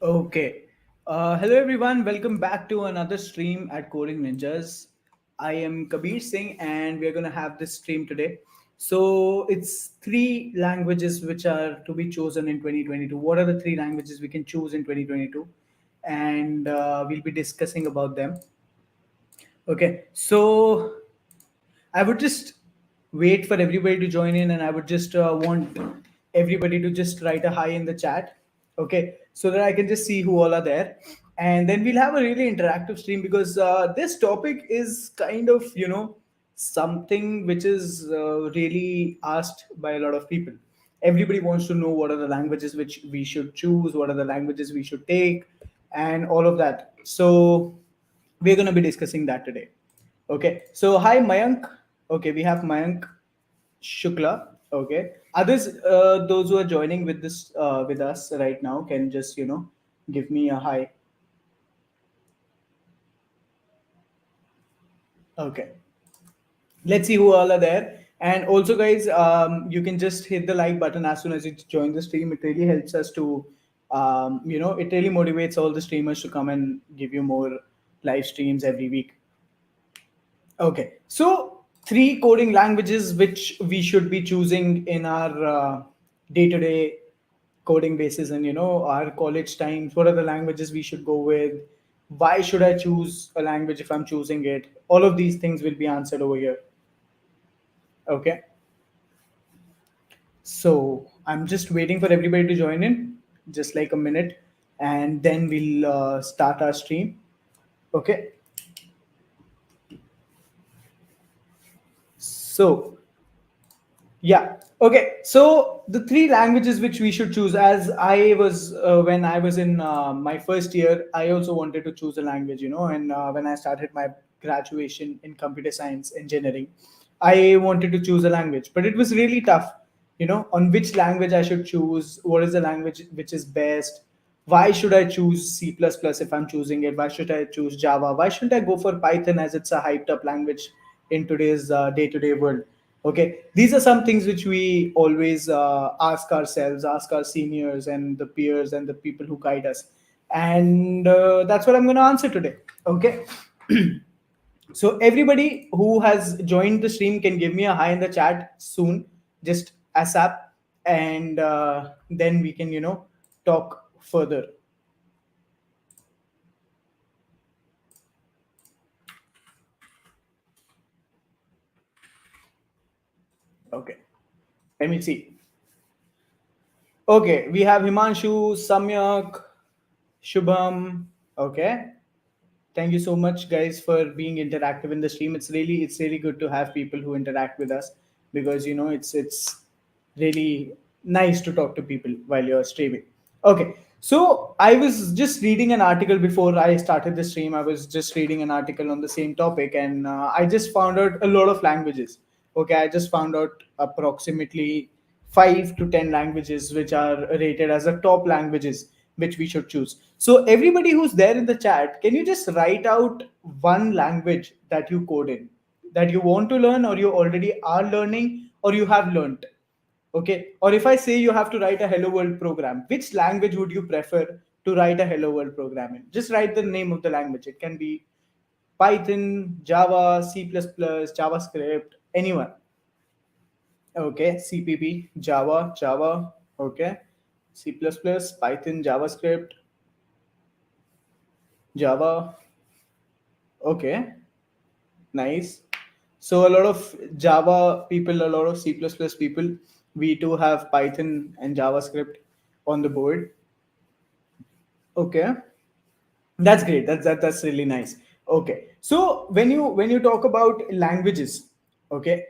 Okay. Hello, everyone. Welcome back to another stream at Coding Ninjas. I am Kabir Singh, and we're going to have this stream today. So, it's three languages which are to be chosen in 2022. What are the three languages we can choose in 2022? And we'll be discussing about them. Okay. So, I would just wait for everybody to join in, and I would just want everybody to just write a hi in the chat, okay, so that I can just see who all are there, and then we'll have a really interactive stream because this topic is kind of something which is really asked by a lot of people. Everybody wants to know what are the languages which we should choose, what are the languages we should take, and all of that. So we're going to be discussing that today. Okay, so hi Mayank. Okay, we have Mayank Shukla. Okay, others, those who are joining with this with us right now, can just give me a hi. Okay, let's see who all are there. And also, guys, you can just hit the like button as soon as you join the stream. It really helps us to, it really motivates all the streamers to come and give you more live streams every week. Okay, so three coding languages which we should be choosing in our day-to-day coding basis, and our college times. What are the languages we should go with? Why should I choose a language if I'm choosing it? All of these things will be answered over here. Okay, so I'm just waiting for everybody to join in, just like a minute, and then we'll start our stream. Okay, so yeah. Okay. So the three languages which we should choose, as I was when I was in my first year, I also wanted to choose a language, and when I started my graduation in computer science engineering, I wanted to choose a language, but it was really tough, on which language I should choose, what is the language which is best, why should I choose C++ plus plus if I'm choosing it, why should I choose Java, why shouldn't I go for Python as it's a hyped up language in today's day-to-day world. Okay, these are some things which we always ask ourselves, ask our seniors and the peers and the people who guide us, and that's what I'm going to answer today. Okay, so everybody who has joined the stream can give me a hi in the chat soon, just ASAP, and then we can talk further. Okay, let me see. Okay, we have Himanshu, Samyak, Shubham. Okay, thank you so much, guys, for being interactive in the stream. It's really good to have people who interact with us, because it's really nice to talk to people while you're streaming. Okay, so I was just reading an article before I started the stream. I was just reading an article on the same topic, and I just found out a lot of languages. Okay, I just found out approximately 5 to 10 languages which are rated as the top languages which we should choose. So everybody who's there in the chat, can you just write out one language that you code in, that you want to learn, or you already are learning, or you have learned? Okay, or if I say you have to write a hello world program, which language would you prefer to write a hello world program in? Just write the name of the language. It can be Python, Java, C++, JavaScript, anyone. Okay, CPP, Java, okay, C++, Python, JavaScript, Java, okay, nice. So a lot of Java people, a lot of C++ people, we too have Python and JavaScript on the board. Okay, that's great. That's really nice. Okay, so when you talk about languages, okay,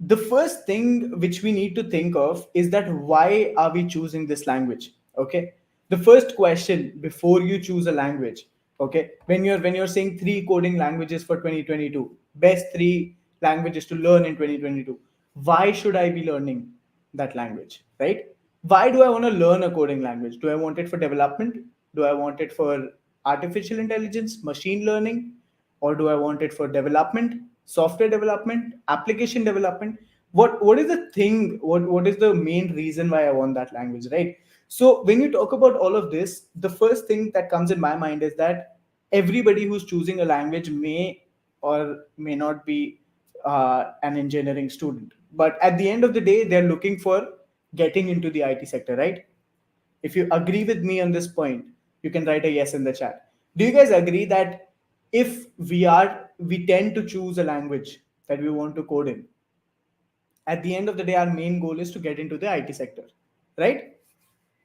the first thing which we need to think of is that why are we choosing this language? Okay, the first question before you choose a language, okay, when you're saying three coding languages for 2022, best three languages to learn in 2022, why should I be learning that language, right? Why do I want to learn a coding language? Do I want it for development? Do I want it for artificial intelligence, machine learning, or do I want it for development, software development, application development? What is the thing? What is the main reason why I want that language, right? So when you talk about all of this, the first thing that comes in my mind is that everybody who's choosing a language may or may not be an engineering student, but at the end of the day, they're looking for getting into the IT sector, right? If you agree with me on this point, you can write a yes in the chat. Do you guys agree that if we tend to choose a language that we want to code in, at the end of the day, our main goal is to get into the IT sector, right?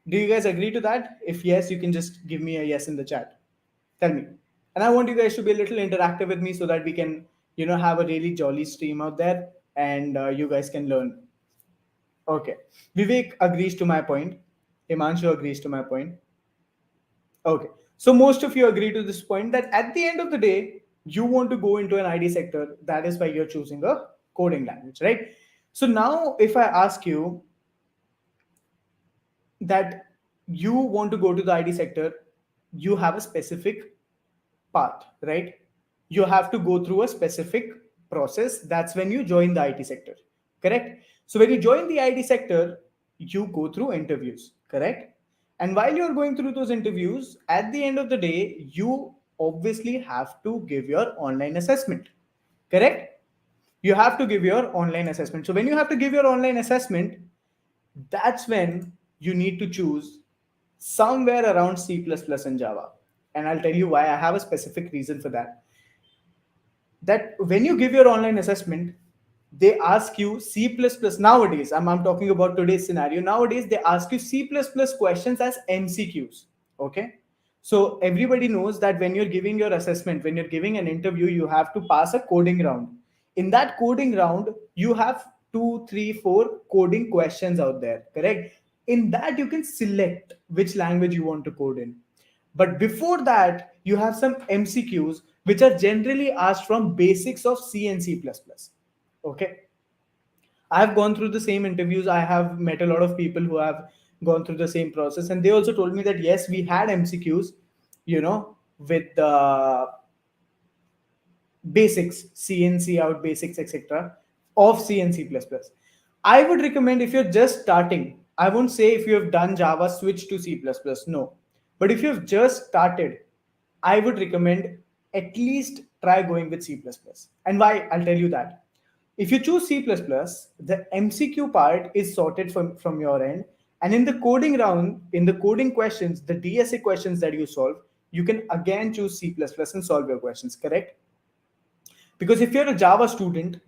Do you guys agree to that? If yes, you can just give me a yes in the chat. Tell me. And I want you guys to be a little interactive with me so that we can, have a really jolly stream out there and you guys can learn. Okay. Vivek agrees to my point. Himanshu agrees to my point. Okay. So most of you agree to this point that at the end of the day, you want to go into an ID sector. That is why you're choosing a coding language, right? So now, if I ask you that you want to go to the ID sector, you have a specific path, right? You have to go through a specific process. That's when you join the IT sector, correct? So when you join the IT sector, you go through interviews, correct? And while you're going through those interviews, at the end of the day, you obviously have to give your online assessment, correct? You have to give your online assessment. So when you have to give your online assessment, that's when you need to choose somewhere around C++ and Java. And I'll tell you why. I have a specific reason for that. That when you give your online assessment, they ask you C++ nowadays. I'm talking about today's scenario. Nowadays, they ask you C++ questions as MCQs. Okay. So everybody knows that when you're giving your assessment, when you're giving an interview, you have to pass a coding round. In that coding round, you have two, three, four coding questions out there, correct? In that, you can select which language you want to code in. But before that, you have some MCQs which are generally asked from basics of C and C++. Okay. I've gone through the same interviews. I have met a lot of people who have gone through the same process. And they also told me that, yes, we had MCQs, with the basics, C in, C out basics, etc. of C and C++. I would recommend if you're just starting, I won't say if you have done Java, switch to C++. No. But if you've just started, I would recommend at least try going with C++. And why? I'll tell you that. If you choose C++, the MCQ part is sorted from your end. And in the coding round, in the coding questions, the DSA questions that you solve, you can again choose C++ and solve your questions, correct? Because if you're a Java student,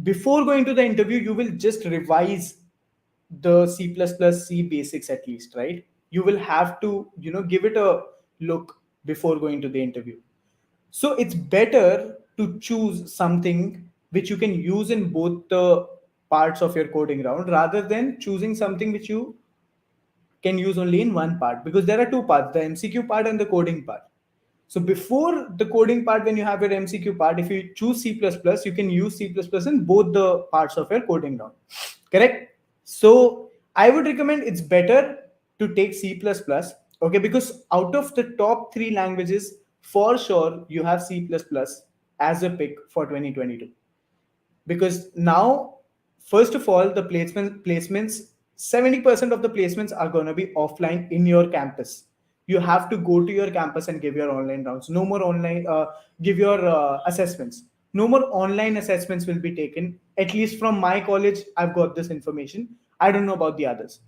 before going to the interview, you will just revise the C++ C basics at least, right? You will have to, give it a look before going to the interview. So it's better to choose something which you can use in both the parts of your coding round rather than choosing something which you can use only in one part, because there are two parts, the MCQ part and the coding part. So before the coding part, when you have your MCQ part, if you choose C++, you can use C++ in both the parts of your coding round. Correct? So I would recommend it's better to take C++, okay, because out of the top three languages, for sure you have C++ as a pick for 2022. Because now, first of all, the placements 70% of the placements are going to be offline in your campus. You have to go to your campus and give your online rounds. No more online, give your assessments. No more online assessments will be taken. At least from my college, I've got this information. I don't know about the others.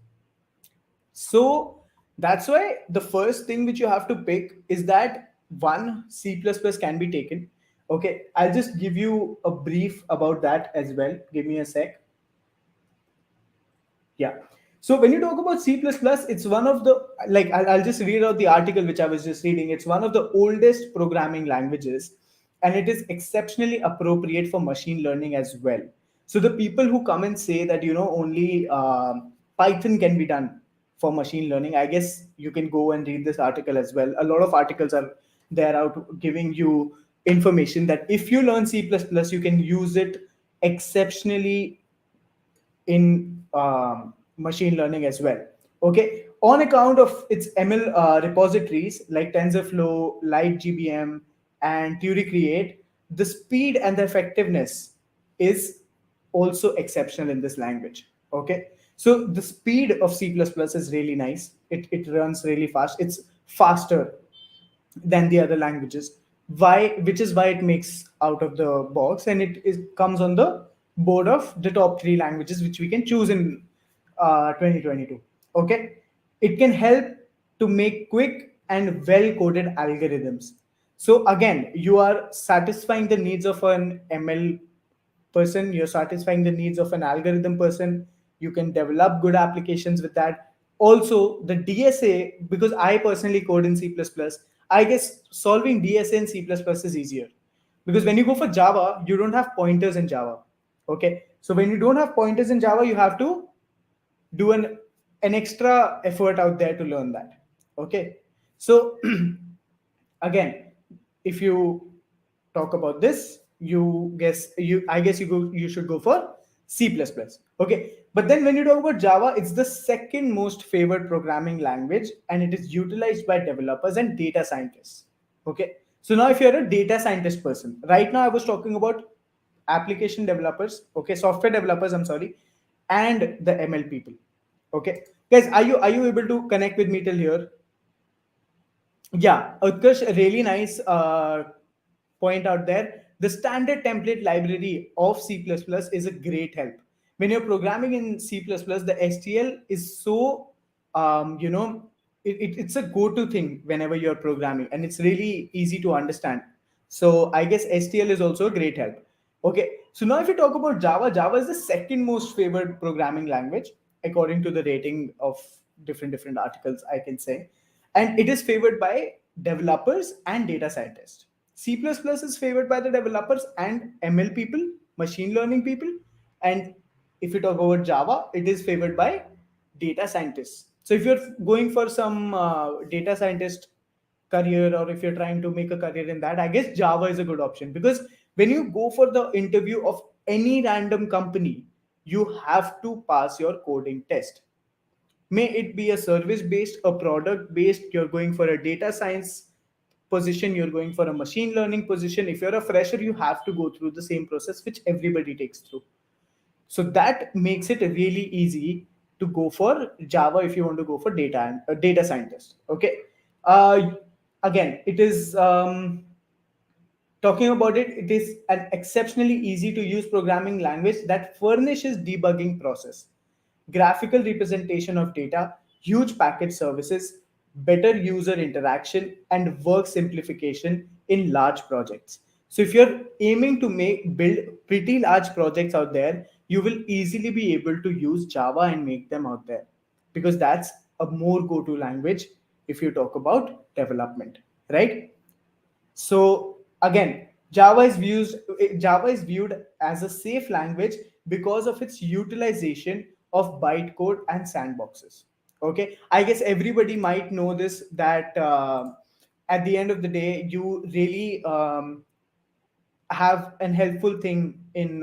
So that's why the first thing which you have to pick is that one, C++ can be taken. Okay, I'll just give you a brief about that as well. Give me a sec. Yeah. So when you talk about C++, it's one of the, like, I'll just read out the article which I was just reading. It's one of the oldest programming languages, and it is exceptionally appropriate for machine learning as well. So the people who come and say that, only Python can be done for machine learning, I guess you can go and read this article as well. A lot of articles are there out giving you information that if you learn C++, you can use it exceptionally in machine learning as well. Okay, on account of its ML repositories like TensorFlow, LightGBM, and Theory Create, the speed and the effectiveness is also exceptional in this language. Okay, so the speed of C++ is really nice. it runs really fast. It's faster than the other languages. Why? Which is why it makes out of the box, and comes on the board of the top three languages which we can choose in 2022. Okay, it can help to make quick and well coded algorithms. So again, you are satisfying the needs of an ML person, you're satisfying the needs of an algorithm person. You can develop good applications with that. Also the DSA, because I personally code in C++, I guess solving DSA in C++ is easier, because when you go for Java you don't have pointers in Java. Okay, so when you don't have pointers in Java, you have to do an extra effort out there to learn that. Okay, so again, if you talk about this, you should go for C++. Okay, but then when you talk about Java, it's the second most favored programming language, and it is utilized by developers and data scientists. Okay, so now if you're a data scientist person, right now I was talking about application developers, okay, software developers, I'm sorry, and the ML people. Okay, guys, are you able to connect with me till here? Yeah, Utkarsh, a really nice point out there. The standard template library of C++ is a great help. When you're programming in C++, the STL is so, you know, it's a go-to thing whenever you're programming, and it's really easy to understand. So I guess STL is also a great help. Okay, so now if you talk about Java, Java is the second most favored programming language according to the rating of different articles, I can say, and it is favored by developers and data scientists. C++ is favored by the developers and ML people, machine learning people, and if you talk about Java, it is favored by data scientists. So if you're going for some data scientist career, or if you're trying to make a career in that, I guess Java is a good option, because when you go for the interview of any random company, you have to pass your coding test. May it be a service based, a product based, you're going for a data science position, you're going for a machine learning position. If you're a fresher, you have to go through the same process which everybody takes through. So that makes it really easy to go for Java if you want to go for data and data scientist. Okay, uh, again, it is talking about it, it is an exceptionally easy to use programming language that furnishes debugging process, graphical representation of data, huge package services, better user interaction, and work simplification in large projects. So if you're aiming to build pretty large projects out there, you will easily be able to use Java and make them out there, because that's a more go-to language if you talk about development, right? So again, Java is viewed as a safe language because of its utilization of bytecode and sandboxes. Okay, I guess everybody might know this, that at the end of the day, you really have an helpful thing in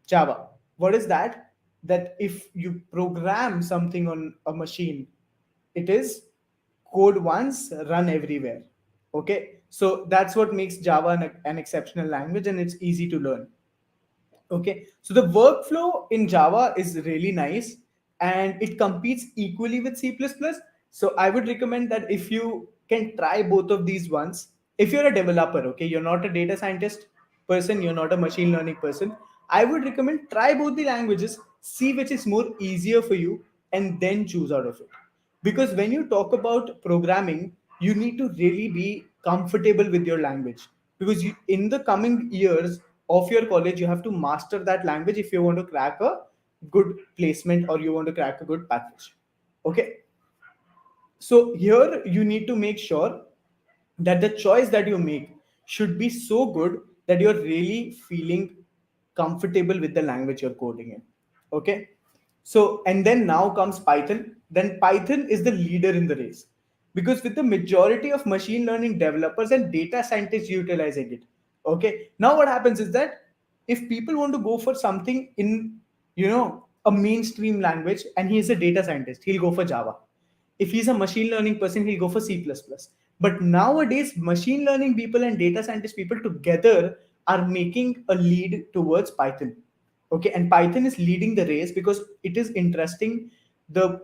Java. What is that? That if you program something on a machine, it is code once, run everywhere. Okay, so that's what makes Java an exceptional language, and it's easy to learn. Okay, so the workflow in Java is really nice, and it competes equally with C++. So I would recommend that if you can try both of these ones, if you're a developer, okay, you're not a data scientist person, you're not a machine learning person, I would recommend try both the languages, see which is more easier for you, and then choose out of it. Because when you talk about programming, you need to really be comfortable with your language, because in the coming years of your college, you have to master that language if you want to crack a good placement, or you want to crack a good package. Okay, so here you need to make sure that the choice that you make should be so good that you're really feeling comfortable with the language you're coding in. Okay, so and then now comes Python. Then Python is the leader in the race, because with the majority of machine learning developers and data scientists utilizing it. Okay, now what happens is that if people want to go for something in, a mainstream language, and he is a data scientist, he'll go for Java. If he's a machine learning person, he'll go for C++. But nowadays, machine learning people and data scientist people together are making a lead towards Python. Okay, and Python is leading the race because it is interesting. the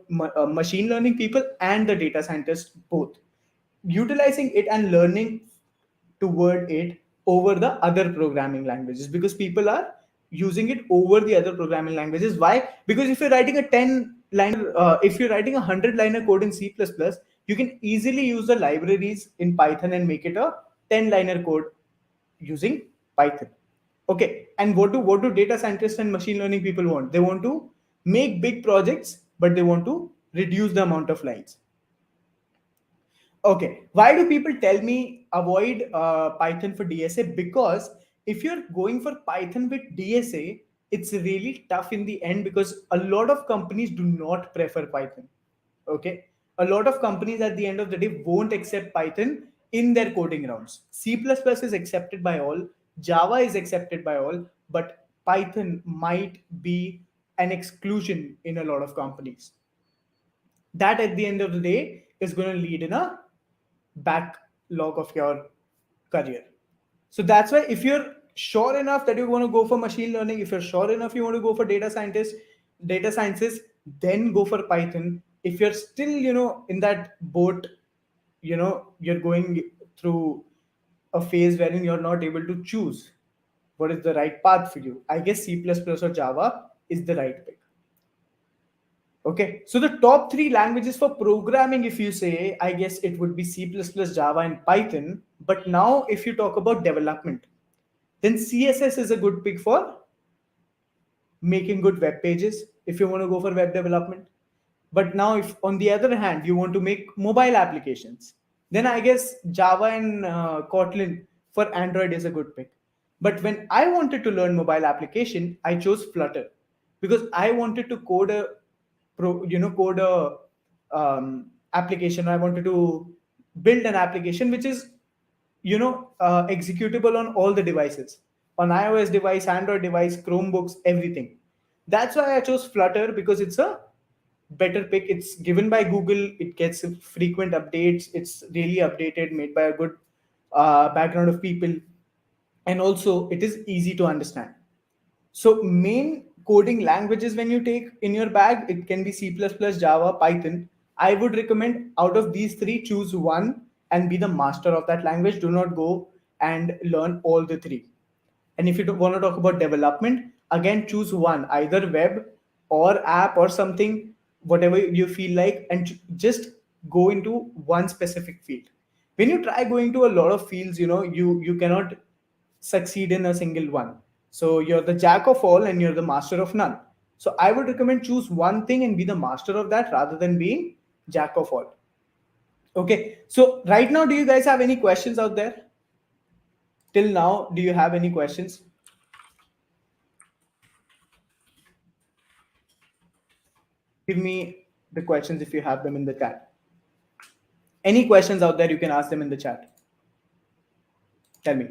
machine learning people and the data scientists both, utilizing it and learning toward it over the other programming languages, because people are using it over the other programming languages. Why? Because if you're writing a 10 liner, if you're writing a 100 liner code in C++, you can easily use the libraries in Python and make it a 10 liner code using Python. Okay, and what do data scientists and machine learning people want? They want to make big projects, but they want to reduce the amount of lines. Okay, why do people tell me avoid Python for DSA? Because if you're going for Python with DSA, it's really tough in the end, because a lot of companies do not prefer Python. Okay, a lot of companies at the end of the day won't accept Python in their coding rounds. C++ is accepted by all, Java is accepted by all, but Python might be an exclusion in a lot of companies. That at the end of the day is going to lead in a backlog of your career. So that's why if you're sure enough that you want to go for machine learning, if you're sure enough you want to go for data sciences, then go for Python. If you're still, in that boat, you're going through a phase wherein you're not able to choose what is the right path for you, I guess C++ or Java is the right pick. Okay, so the top three languages for programming, if you say, I guess it would be C++, Java, and Python. But now, if you talk about development, then CSS is a good pick for making good web pages if you want to go for web development. But now, if on the other hand, you want to make mobile applications, then I guess Java and Kotlin for Android is a good pick. But when I wanted to learn mobile application, I chose Flutter because I wanted to code a application. I wanted to build an application which is executable on all the devices, on iOS device, Android device, Chromebooks, everything. That's why I chose Flutter, because it's a better pick. It's given by Google, it gets frequent updates, it's really updated, made by a good background of people, and also it is easy to understand. So main coding languages when you take in your bag, it can be C++, Java, Python. I would recommend out of these three, choose one and be the master of that language. Do not go and learn all the three. And if you want to talk about development, again, choose one, either web or app or something, whatever you feel like, and just go into one specific field. When you try going to a lot of fields, you cannot succeed in a single one. So you're the jack of all and you're the master of none. So I would recommend choose one thing and be the master of that rather than being jack of all. Okay. So right now, do you guys have any questions out there? Till now, do you have any questions? Give me the questions if you have them in the chat. Any questions out there, you can ask them in the chat. Tell me.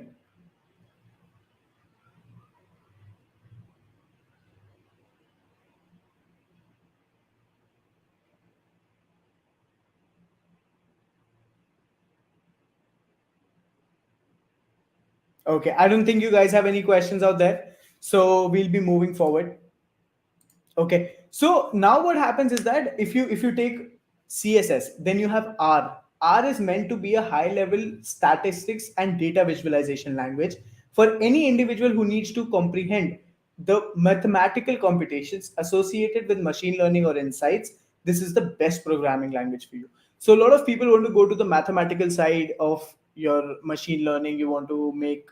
Okay, I don't think you guys have any questions out there. So we'll be moving forward. Okay, so now what happens is that if you take CSS, then you have R. R is meant to be a high level statistics and data visualization language for any individual who needs to comprehend the mathematical computations associated with machine learning or insights. This is the best programming language for you. So a lot of people want to go to the mathematical side of your machine learning. You want to make,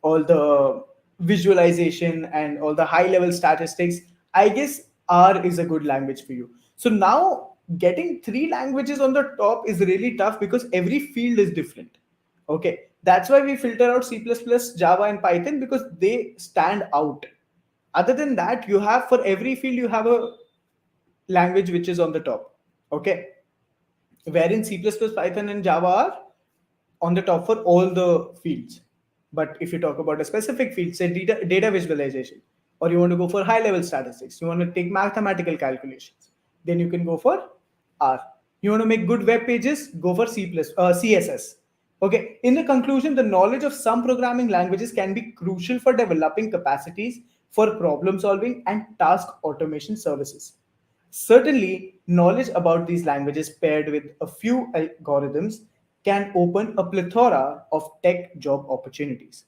all the visualization and all the high level statistics. I guess R is a good language for you. So now getting three languages on the top is really tough because every field is different. Okay, that's why we filter out C++, Java, and Python, because they stand out. Other than that, you have, for every field you have a language which is on the top. Okay, wherein C++, Python, and Java are on the top for all the fields. But if you talk about a specific field, say data visualization, or you want to go for high level statistics, you want to take mathematical calculations, then you can go for R. You want to make good web pages, go for CSS. Okay. In the conclusion, the knowledge of some programming languages can be crucial for developing capacities for problem solving and task automation services. Certainly, knowledge about these languages paired with a few algorithms can open a plethora of tech job opportunities.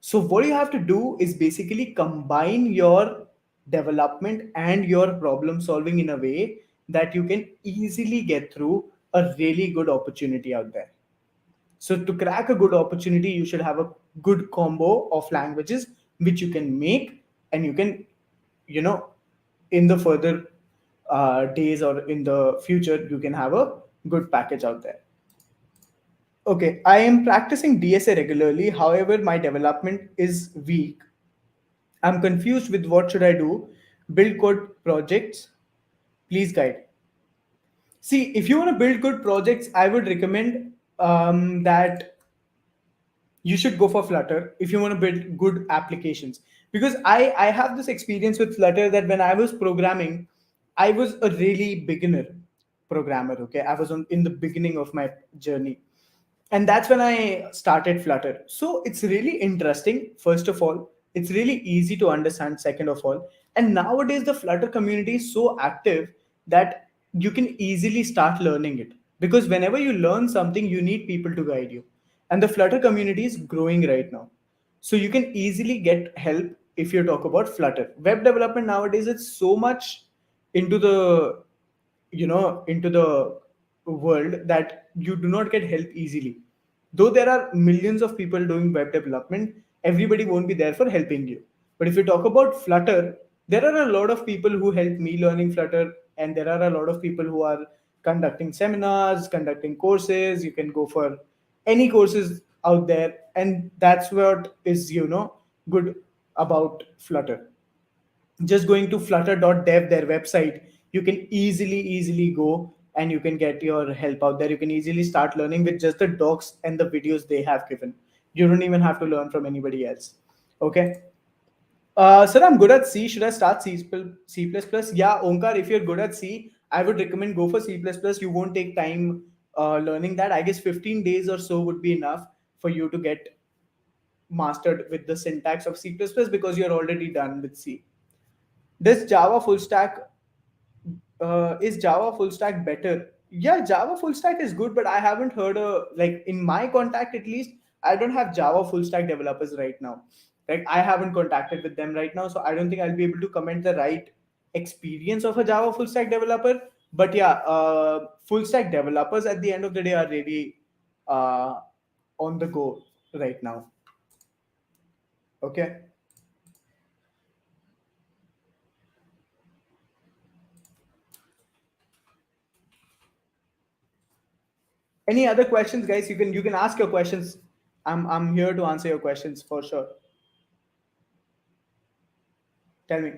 So, what you have to do is basically combine your development and your problem solving in a way that you can easily get through a really good opportunity out there. So, to crack a good opportunity, you should have a good combo of languages which you can make, and you can, you know, in the further days or in the future, you can have a good package out there. Okay, I am practicing DSA regularly. However, my development is weak. I'm confused with what should I do. Build code projects. Please guide. See, if you want to build good projects, I would recommend that you should go for Flutter if you want to build good applications. Because I have this experience with Flutter that when I was programming, I was a really beginner programmer. Okay, I was in the beginning of my journey, and that's when I started Flutter. So it's really interesting. First of all, it's really easy to understand. Second of all, and nowadays the Flutter community is so active that you can easily start learning it, because whenever you learn something, you need people to guide you, and the Flutter community is growing right now. So you can easily get help. If you talk about Flutter web development nowadays, it's so much into the into the world that you do not get help easily. Though there are millions of people doing web development, everybody won't be there for helping you. But if you talk about Flutter, there are a lot of people who help me learning Flutter, and there are a lot of people who are conducting seminars, conducting courses. You can go for any courses out there, and that's what is good about Flutter. Just going to flutter.dev, their website, you can easily go and you can get your help out there. You can easily start learning with just the docs and the videos they have given. You don't even have to learn from anybody else. Okay. Sir, I'm good at C. Should I start C++? Yeah, Omkar, if you're good at C, I would recommend go for C++. You won't take time learning that. I guess 15 days or so would be enough for you to get mastered with the syntax of C++ because you're already done with C. Does Java full stack is Java full stack better? Yeah, Java full stack is good, but I haven't heard like in my contact at least, I don't have Java full stack developers right now. Like I haven't contacted with them right now, so I don't think I'll be able to comment the right experience of a Java full stack developer. But yeah, full stack developers at the end of the day are really uh, on the go right now. Okay. Any other questions, guys? You can ask your questions. I'm here to answer your questions for sure. Tell me.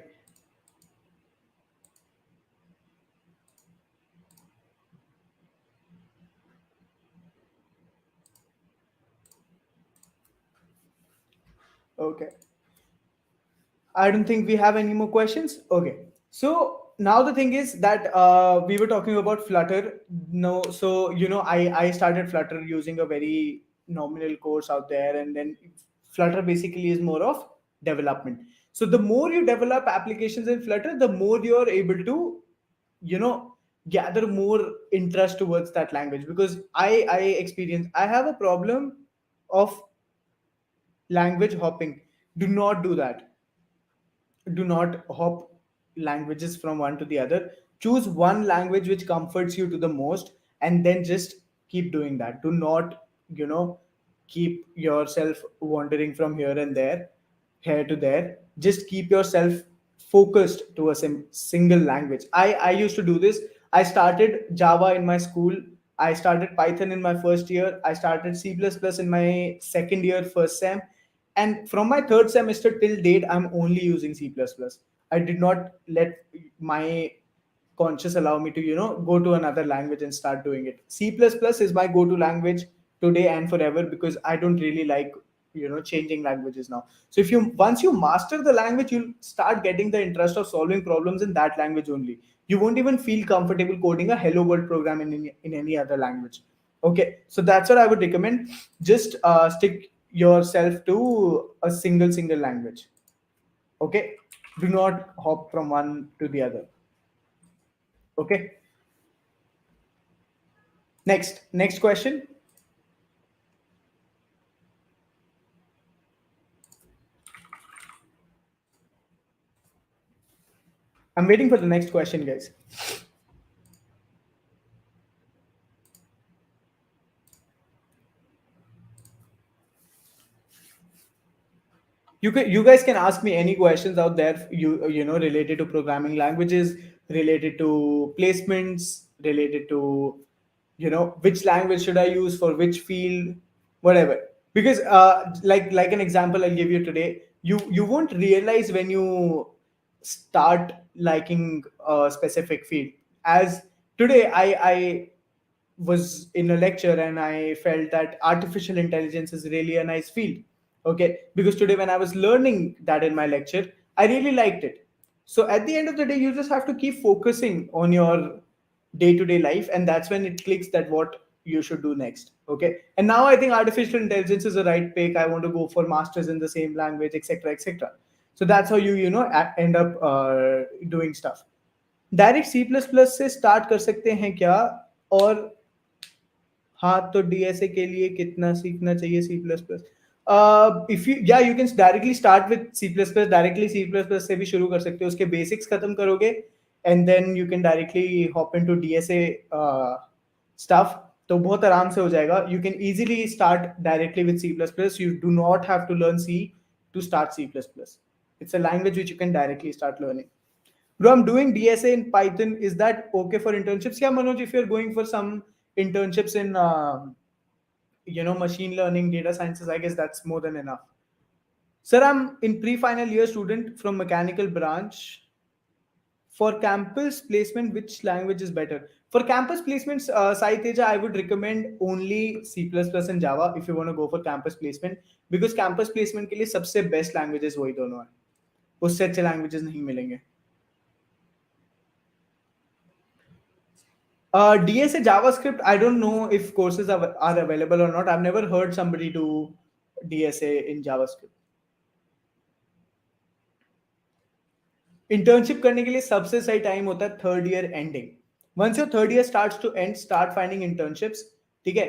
Okay. I don't think we have any more questions. Okay. So now the thing is that we were talking about Flutter. No, so I started Flutter using a very nominal course out there, and then Flutter basically is more of development. So the more you develop applications in Flutter, the more you're able to, you know, gather more interest towards that language. Because I have a problem of language hopping. Do not do that. Do not hop languages from one to the other. Choose one language which comforts you to the most, and then just keep doing that. Do not you know keep yourself wandering from here and there, here to there. Just keep yourself focused to a single language. I used to do this. I started Java in my school. I started Python in my first year. I started C++ in my second year, first sem. And from my third semester till date, I'm only using C++. I did not let my conscious allow me to go to another language and start doing it. C++ is my go-to language today and forever, because I don't really like changing languages now. So if you once you master the language, you'll start getting the interest of solving problems in that language only. You won't even feel comfortable coding a hello world program in any other language. Okay, so that's what I would recommend. Just stick yourself to a single language. Okay, do not hop from one to the other. Okay. Next question. I'm waiting for the next question, guys. You guys can ask me any questions out there, you know, related to programming languages, related to placements, related to, you know, which language should I use for which field, whatever. Because like an example I'll give you today, you won't realize when you start liking a specific field. As today I was in a lecture and I felt that artificial intelligence is really a nice field. Okay, because today when I was learning that in my lecture, I really liked it. So at the end of the day, you just have to keep focusing on your day-to-day life, and that's when it clicks that what you should do next. Okay, and now I think artificial intelligence is a right pick. I want to go for masters in the same language, etc., etc. So that's how you know end up doing stuff. Direct C plus plus से start कर सकते हैं क्या? और हाँ, तो DSA के लिए कितना सीखना चाहिए C plus plus? If you या you can directly start with C plus plus, directly C plus plus से भी शुरू कर सकते हो, उसके बेसिक्स खत्म करोगे and then you can directly hop into DSA stuff, तो बहुत आराम से हो जाएगा. You can easily start directly with C plus plus. You do not have to learn C to start C plus plus. It's a language which you can directly start learning. Bro, I'm doing DSA in Python. Is that okay for internships? Yeah, Manoj, if you're going for some internships in, you know, machine learning, data sciences, I guess that's more than enough. Sir, I'm in pre-final year student from mechanical branch. For campus placement, which language is better? For campus placements, Sai Teja, I would recommend only C++ and Java if you want to go for campus placement, because campus placement के लिए सबसे best languages वही दोनों हैं. उससे अच्छे languages नहीं मिलेंगे. DSA JavaScript, I don't know if courses are available or not. I've never heard somebody do DSA in JavaScript. Internship करने के लिए सबसे सही टाइम होता है third year ending. Once your third year starts to end, start finding internships. ठीक है?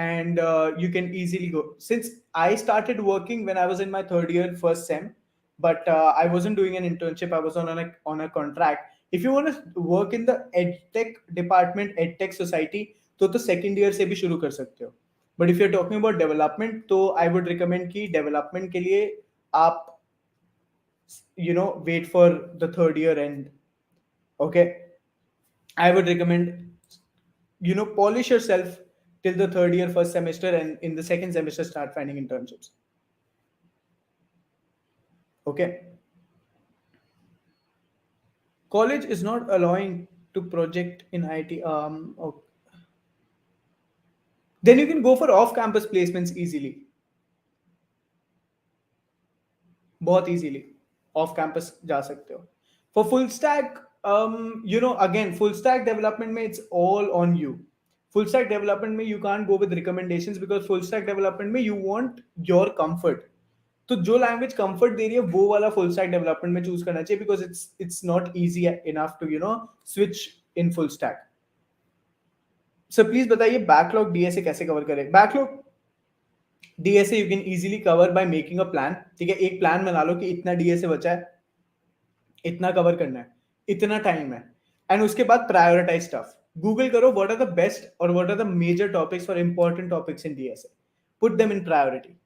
And you can easily go. Since I started working when I was in my third year, first sem, but I wasn't doing an internship. I was on a contract. If you want to work in the edtech department, edtech society, तो second year से भी शुरू कर सकते हो. But if you're talking about development, तो I would recommend कि development के लिए आप, you know, wait for the third year end. Okay, I would recommend, you know, polish yourself till the third year first semester, and in the second semester start finding internships. Okay, college is not allowing to project in IT. Okay. Then you can go for off campus placements easily. बहुत easily off campus जा सकते हो. For full stack, you know, again, full stack development में it's all on you. Full stack development में you can't go with recommendations, because full stack development में you want your comfort. तो जो language comfort दे रही है वो वाला full stack development में चूज करना चाहिए, because it's not easy enough to, you know, switch in full stack. So please बताइए बैकलॉग डीएसए कैसे कवर करें? Backlog DSA you can easily cover by making a plan. ठीक है, एक plan बना लो कि इतना डीएसए बचा है, इतना कवर करना है, इतना टाइम है, एंड उसके बाद प्रायोरिटाइज स्टफ. गूगल करो व्हाट आर द बेस्ट और what are the major topics for important topics in DSA. Put them in priority.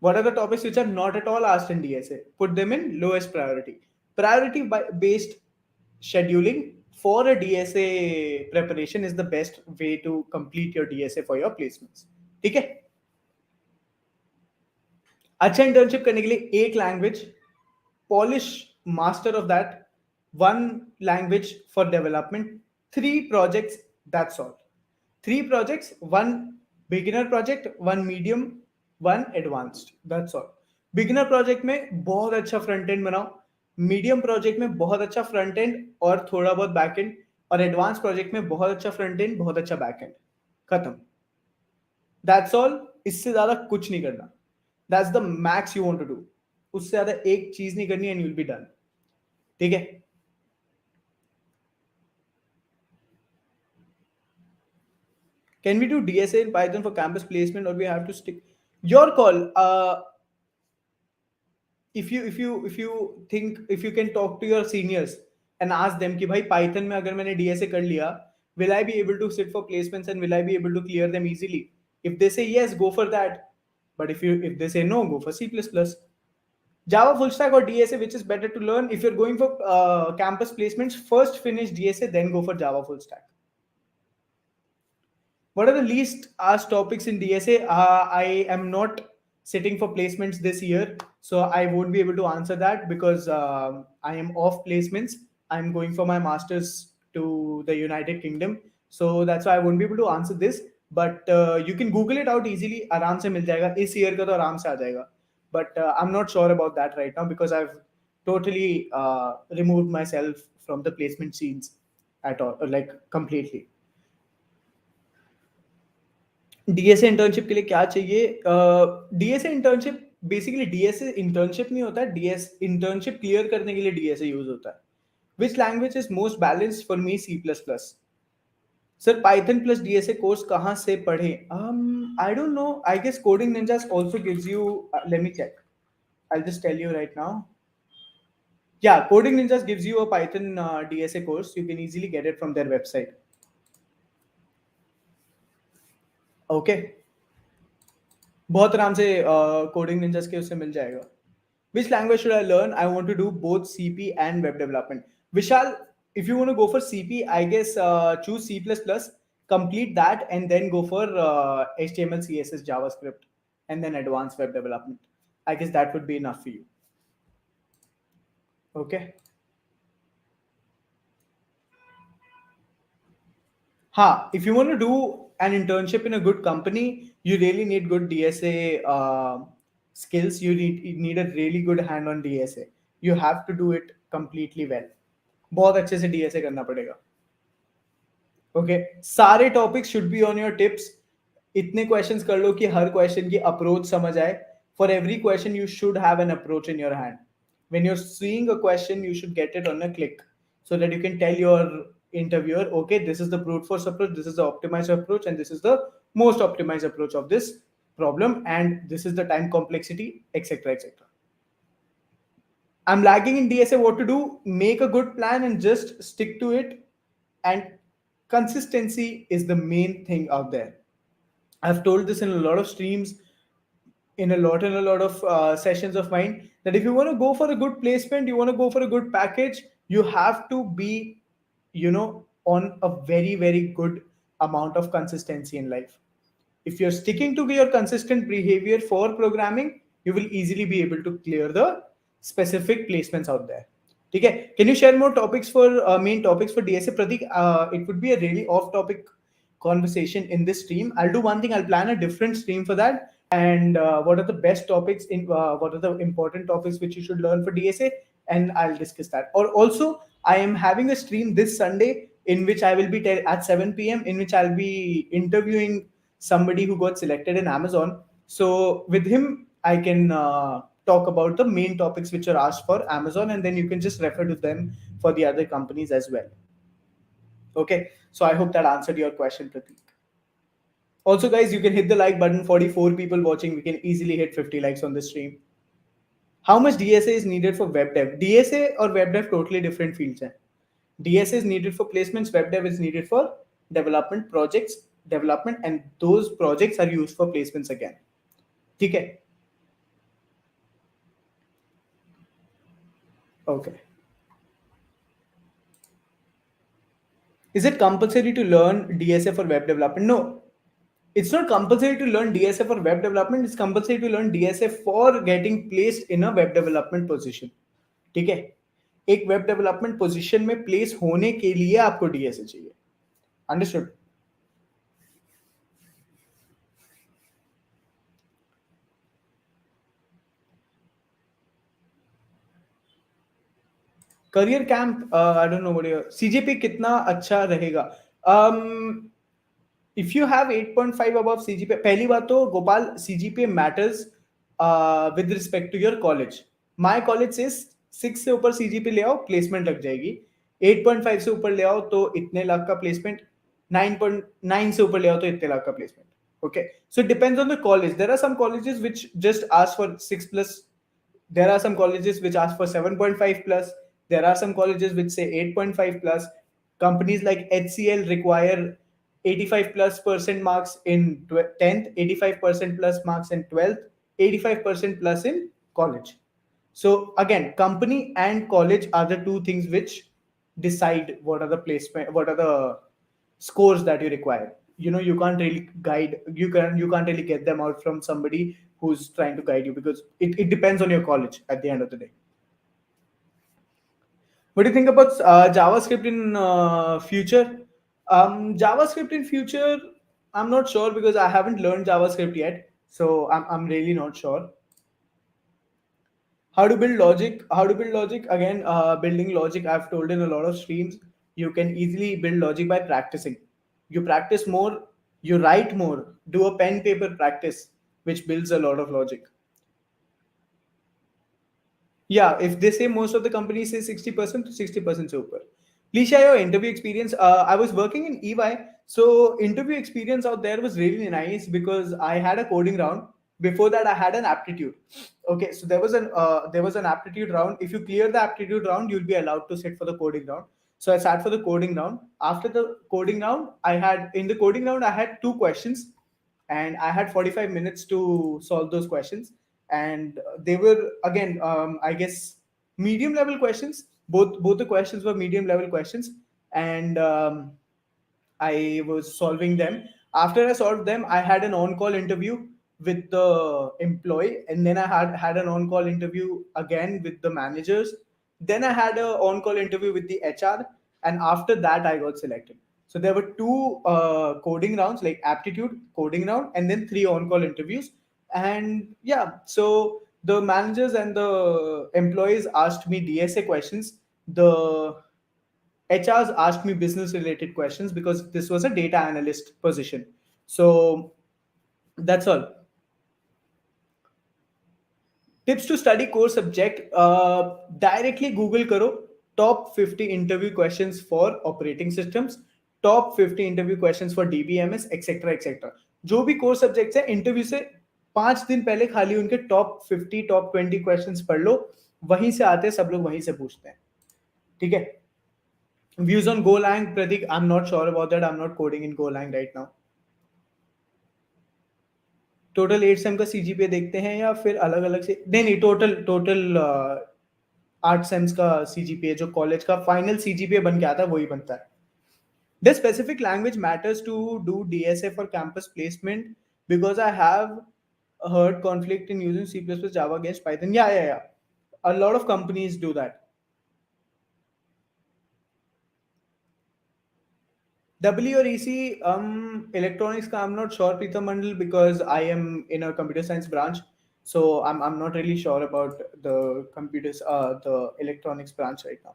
What are the topics which are not at all asked in DSA? Put them in lowest priority. Priority based scheduling for a DSA preparation is the best way to complete your DSA for your placements. ठीक है? अच्छा internship करने के लिए एक language, polish master of that, one language for development, 3 projects, that's all. 3 projects, 1 beginner project, 1 medium, 1 advanced, that's all. Beginner project में बहुत अच्छा फ्रंट एंड बनाओ, मीडियम प्रोजेक्ट में बहुत अच्छा फ्रंट एंड और थोड़ा बहुत बैक एंड, और एडवांस प्रोजेक्ट में बहुत अच्छा फ्रंट एंड बहुत अच्छा बैक एंड. खत्म. That's all. इससे ज्यादा कुछ नहीं करना. That's the max you want to do. उससे ज्यादा एक चीज नहीं करनी and you will be done. ठीक है? Can we do DSA in Python for campus placement, or we have to stick? Your call. If you can talk to your seniors and ask them कि भाई Python में अगर मैंने DSA कर लिया, will I be able to sit for placements and will I be able to clear them easily? If they say yes, go for that. But if they say no, go for C++. Java full stack or DSA, which is better to learn? If you're going for campus placements, first finish DSA, then go for Java full stack. What are the least asked topics in DSA? I am not sitting for placements this year, so I won't be able to answer that because I am off placements. I'm going for my masters to the United Kingdom, so that's why I won't be able to answer this. But you can Google it out easily. आराम से मिल जाएगा. इस year का तो आराम से आ जाएगा. But I'm not sure about that right now because I've totally removed myself from the placement scenes at all, like completely. DSA internship के लिए क्या चाहिए? DSA internship basically DSA internship नहीं होता है, डीएस इंटर्नशिप क्लियर करने के लिए डीएसए यूज होता है. Which language is most balanced for me? C plus plus. Sir Python plus DSA course कहाँ से पढ़े? I don't know. I guess Coding Ninjas also gives you. Let me check. I just tell you right now. Yeah, Coding Ninjas gives you a Python DSA course. You can easily get it from their website. Okay. बहुत आराम से coding ninjas के उससे मिल जाएगा. Which language should I learn? I want to do both CP and web development. Vishal, if you want to go for CP, I guess choose C++, complete that, and then go for HTML, CSS, JavaScript, and then advanced web development. I guess that would be enough for you. Okay. If you want to do an internship in a good company, you really need good DSA skills. You need a really good hand on DSA. You have to do it completely well. बहुत अच्छे से DSA करना पड़ेगा. Okay, सारे topics should be on your tips. इतने questions कर लो कि हर question की approach समझ आए. For every question, you should have an approach in your hand. When you're seeing a question, you should get it on a click so that you can tell your interviewer, okay, this is the brute force approach, this is the optimized approach, and this is the most optimized approach of this problem, and this is the time complexity, etc., etc. I'm lagging in DSA. What to do? Make a good plan and just stick to it. And consistency is the main thing out there. I've told this in a lot of streams, in a lot of sessions of mine, that if you want to go for a good placement, you want to go for a good package, you have to be, on a very, very good amount of consistency in life. If you're sticking to your consistent behavior for programming, you will easily be able to clear the specific placements out there. Okay, can you share more topics for main topics for DSA, Pratik? It would be a really off-topic conversation in this stream. I'll do one thing. I'll plan a different stream for that. And what are the best topics in what are the important topics which you should learn for DSA, and I'll discuss that. Or also, I am having a stream this Sunday in which I will be at 7 p.m. in which I'll be interviewing somebody who got selected in Amazon. So with him, I can talk about the main topics which are asked for Amazon, and then you can just refer to them for the other companies as well. Okay, so I hope that answered your question, Pratik. Also, guys, you can hit the like button. 44 people watching. We can easily hit 50 likes on the stream. How much DSA is needed for web dev? DSA or web dev totally different fields. DSA is needed for placements. Web dev is needed for development projects, development, and those projects are used for placements again. Okay. Okay. Is it compulsory to learn DSA for web development? No. It's not compulsory to learn DSA for web development. It's compulsory to learn DSA for getting placed in a web development position. ठीक है, एक web development position में place होने के लिए आपको DSA चाहिए. Understood? Career camp, I don't know what your CGPA कितना अच्छा रहेगा. If you have 8.5 above CGPA, पहली बात तो Gopal, CGPA matters with respect to your college. My college से 6 से ऊपर सीजीपी ले आओ, प्लेसमेंट लग जाएगी. 8.5 से ऊपर ले आओ तो इतने लाख का प्लेसमेंट 9.9 से ऊपर ले आओ तो इतने लाख का placement. Okay, so it depends on the college. There are some colleges which just ask for 6 plus. There are some colleges which ask for 7.5 plus. There are some colleges which say 8.5 plus. Companies like HCL require 85 plus percent marks in 10th, 85% plus marks in 12th, 85% plus in college. So again, company and college are the two things which decide what are the placement, what are the scores that you require. You can't really guide, you can't really get them out from somebody who's trying to guide you, because it depends on your college at the end of the day. What do you think about JavaScript in future? JavaScript in future, I'm not sure because I haven't learned JavaScript yet, so I'm really not sure. How to build logic again. Building logic, I've told in a lot of streams, you can easily build logic by practicing. You practice more, you write more, do a pen paper practice, which builds a lot of logic. Yeah, if they say, most of the companies say 60% to 60% super. Please share your interview experience. I was working in EY, so interview experience out there was really nice because I had a coding round. Before that, I had an aptitude. Okay, so there was an aptitude round. If you clear the aptitude round, you'll be allowed to sit for the coding round. So I sat for the coding round. After the coding round, I had two questions, and I had 45 minutes to solve those questions. And they were, again, I guess, medium level questions. Both the questions were medium level questions, and I was solving them. After I solved them, I had an on-call interview with the employee, and then I had an on-call interview again with the managers. Then I had a on-call interview with the HR, and after that, I got selected. So there were two coding rounds, like aptitude coding round, and then three on-call interviews. And yeah, so the managers and the employees asked me DSA questions. The HRs asked me business related questions because this was a data analyst position. So that's all. Tips to study core subject. Directly Google करो top 50 interview questions for operating systems, top 50 interview questions for DBMS, etc etc. जो भी core subjects है, interview से 5 दिन पहले खाली उनके top 50 top 20 questions पढ़ लो. वहीं से आते हैं, सब लोग वहीं से पूछते हैं. ठीक है. Views on Golang, Pratik, I'm not sure about that. I'm not coding in Golang right now. Total 8 same का सीजीपीए देखते हैं या फिर अलग अलग से? नहीं नहीं, टोटल टोटल 8 सेम्स का सीजीपीए जो कॉलेज का फाइनल सीजीपीए बन के आता है वही बनता है. Does specific language matters to do DSA for campus placement? Because I have heard conflict in using C++, Java against Python. Yeah. A lot of companies do that. W or EC, electronics ka I'm not sure, Preetham Mandal, because I am in a computer science branch. So I'm not really sure about the electronics branch right now.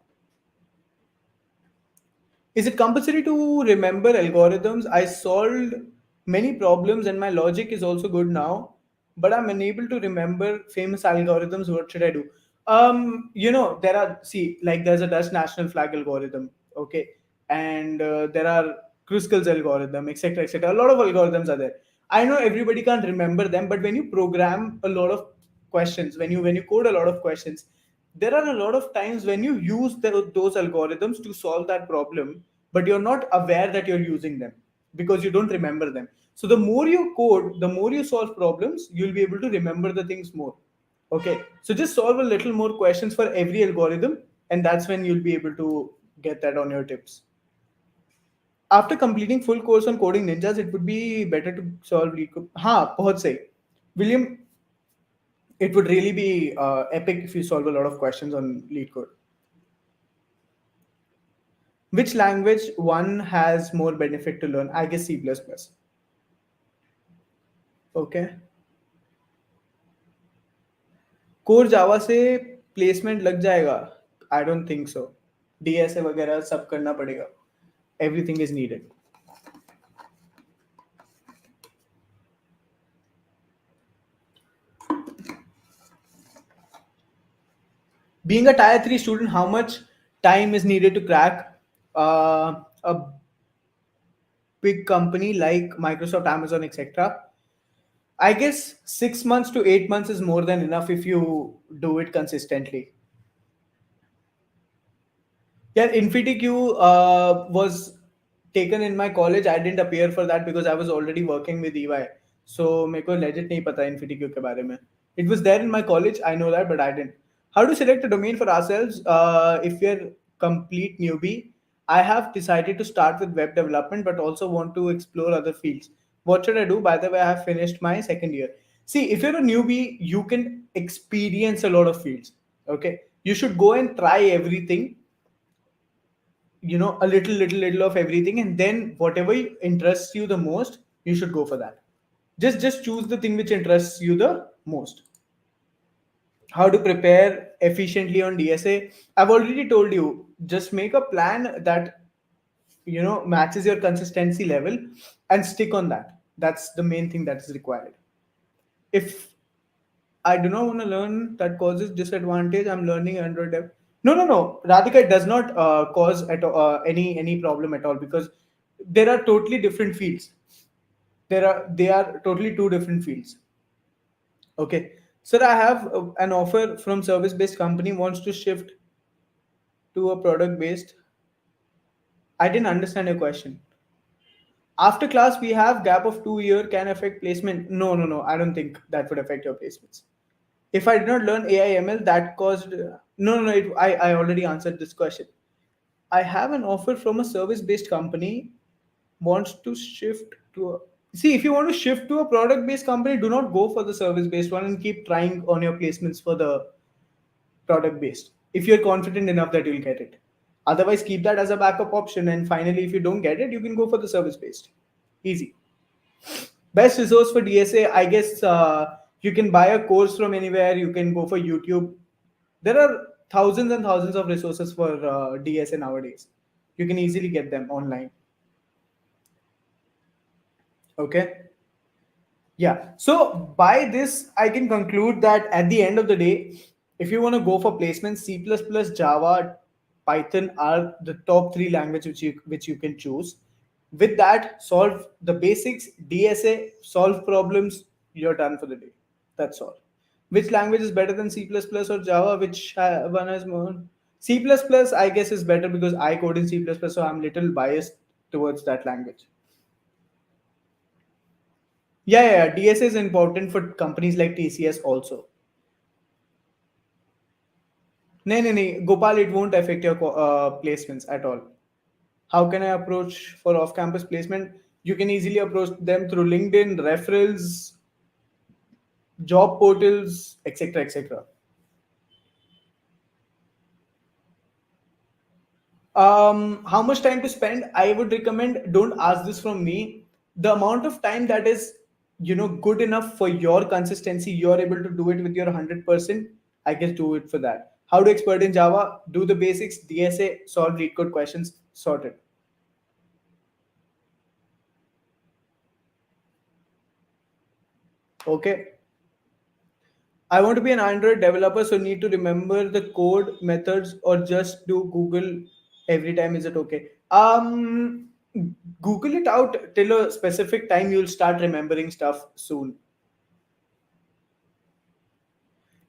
Is it compulsory to remember algorithms? I solved many problems and my logic is also good now, but I'm unable to remember famous algorithms. What should I do? There's a Dutch national flag algorithm, okay, and there are Kruskal's algorithm, etc., etc. A lot of algorithms are there. I know everybody can't remember them, but when you program a lot of questions, when you code a lot of questions, there are a lot of times when you use those algorithms to solve that problem, but you're not aware that you're using them because you don't remember them. So the more you code, the more you solve problems, you'll be able to remember the things more. Okay, so just solve a little more questions for every algorithm, and that's when you'll be able to get that on your tips. After completing full course on coding ninjas, it would be better to solve lead code. हाँ, बहुत सही. William, it would really be epic if you solve a lot of questions on lead code. Which language one has more benefit to learn? I guess C++. Okay. Core Java से placement लग जाएगा? I don't think so. DSA वगैरह सब करना पड़ेगा. Everything is needed. Being a tier 3 student, how much time is needed to crack? A big company like Microsoft, Amazon, etc., I guess 6 months to 8 months is more than enough if you do it consistently. Yeah, InfinityQ was taken in my college. I didn't appear for that because I was already working with EY. So मेरे को legit नहीं पता InfinityQ के बारे में. It was there in my college. I know that, but I didn't. How to select a domain for ourselves? If we're complete newbie, I have decided to start with web development, but also want to explore other fields. What should I do? By the way, I have finished my second year. See, if you're a newbie, you can experience a lot of fields. Okay, you should go and try everything, a little of everything, and then whatever interests you the most, you should go for that. Just choose the thing which interests you the most. How to prepare efficiently on DSA? I've already told you. Just make a plan that matches your consistency level and stick on that. That's the main thing that is required. If I do not want to learn that causes disadvantage, I'm learning Android dev. No, no, no. Radhika, it does not cause any problem at all, because there are totally different fields. They are totally two different fields. Okay. Sir, I have an offer from service based company wants to shift to a product based. I didn't understand your question. After class, we have gap of 2 year can affect placement. No, no, no. I don't think that would affect your placements. If I did not learn AI/ML, that caused no, no, no. I already answered this question. I have an offer from a service-based company wants to shift to a. See, if you want to shift to a product-based company, do not go for the service-based one and keep trying on your placements for the product-based. If you're confident enough that you'll get it. Otherwise, keep that as a backup option. And finally, if you don't get it, you can go for the service-based. Easy. Best resource for DSA, I guess you can buy a course from anywhere. You can go for YouTube. There are thousands and thousands of resources for DSA nowadays. You can easily get them online. Okay. Yeah. So by this, I can conclude that at the end of the day, if you want to go for placements, C++, Java, Python are the top three languages which you can choose. With that, solve the basics, DSA, solve problems, you're done for the day. That's all. Which language is better than C++ or Java? Which one has more? C++, I guess, is better because I code in C++, so I'm little biased towards that language. Yeah, yeah, yeah. DSA is important for companies like TCS also. No, no, no, Gopal, it won't affect your placements at all. How can I approach for off-campus placement? You can easily approach them through LinkedIn, referrals, job portals, etc., etc. How much time to spend? I would recommend, don't ask this from me. The amount of time that is good enough for your consistency, you're able to do it with your 100%. I guess do it for that. How to expert in Java? Do the basics, DSA, solve read code questions, sorted. Okay. I want to be an Android developer, so need to remember the code methods or just do Google every time. Is it okay? Google it out till a specific time. You'll start remembering stuff soon.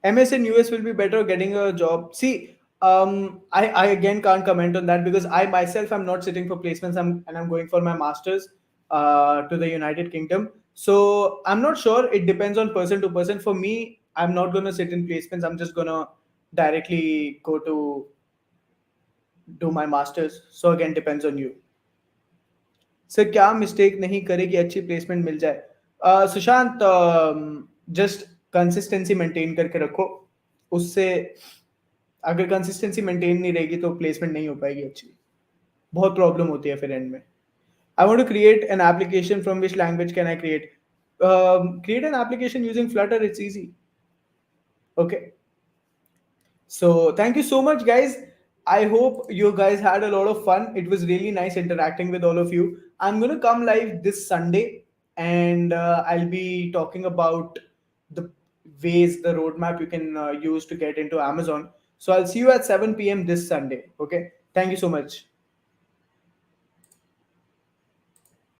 MS in US will be better getting a job. See, I again can't comment on that because I myself am not sitting for placements. I'm going for my masters to the United Kingdom. So I'm not sure. It depends on person to person. For me, I'm not gonna sit in placements. I'm just gonna directly go to do my masters. So again, depends on you. Sir क्या mistake नहीं करे कि अच्छी placement मिल जाए? Sushant, just consistency maintain करके रखो. उससे अगर कंसिस्टेंसी मेंटेन नहीं रहेगी तो प्लेसमेंट नहीं हो पाएगी अच्छी. बहुत प्रॉब्लम होती है फिर एंड में. I want to create an application from which language can I create? Create an application using Flutter. It's easy. Okay. So thank you so much, guys. I hope you guys had a lot of fun. It was really nice interacting with all of you. I'm gonna come live this Sunday, and I'll be talking about the ways, the roadmap you can use to get into Amazon. So I'll see you at 7 p.m. this Sunday. Okay. Thank you so much.